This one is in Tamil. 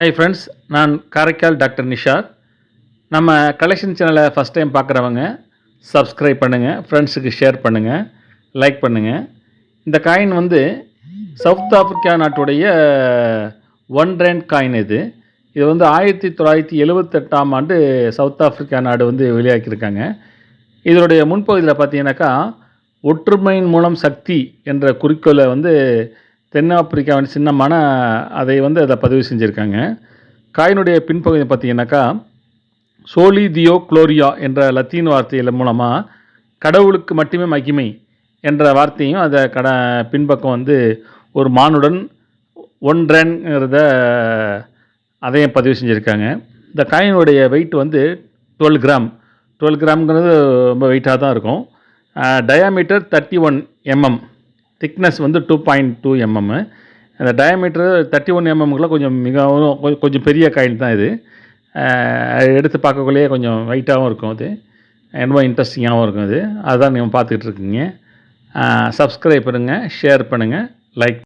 ஹை ஃப்ரெண்ட்ஸ், நான் காரைக்கால் டாக்டர் நிஷார். நம்ம கலெக்ஷன் சேனலை ஃபஸ்ட் டைம் பார்க்குறவங்க சப்ஸ்கிரைப் பண்ணுங்கள், ஃப்ரெண்ட்ஸுக்கு ஷேர் பண்ணுங்கள், லைக் பண்ணுங்கள். இந்த காயின் வந்து சவுத் ஆஃப்ரிக்கா நாட்டுடைய ஒன் ரேண்ட் காயின் இது. இது வந்து 1978ஆம் ஆண்டு சவுத் ஆஃப்ரிக்கா நாடு வந்து வெளியாக்கியிருக்காங்க. இதனுடைய முன்பகுதியில் பார்த்தீங்கன்னாக்கா, ஒற்றுமையின் மூலம் சக்தி என்ற குறிக்கோளை வந்து தென்னாப்பிரிக்காவின் சின்னமான அதை வந்து அதில் பதிவு செஞ்சுருக்காங்க. காயினுடைய பின்பகுதி பார்த்தீங்கன்னாக்கா, சோலி தியோ குளோரியா என்ற லத்தீன் வார்த்தையில் மூலமாக கடவுளுக்கு மட்டுமே மகிமை என்ற வார்த்தையும் அதை பின்பக்கம் வந்து ஒரு மானுடன் ஒன்றேங்கிறத அதையும் பதிவு செஞ்சுருக்காங்க. இந்த காயினுடைய வெயிட் வந்து 12 கிராம். 12 கிராம்ங்கிறது ரொம்ப வெயிட்டாக தான் இருக்கும். டயாமீட்டர் 31 mm, திக்னஸ் வந்து 2.2 mm. அந்த டயாமீட்டர் 31 mmக்குள்ள கொஞ்சம் பெரிய காயின் தான் இது. எடுத்து பார்க்கக்குள்ளேயே கொஞ்சம் வெயிட்டாகவும் இருக்கும். அது ரொம்ப இன்ட்ரெஸ்டிங்காகவும் இருக்கும். அதுதான் நீங்கள் பார்த்துக்கிட்டு இருக்கீங்க. சப்ஸ்கிரைப் பண்ணுங்கள், ஷேர் பண்ணுங்கள், லைக்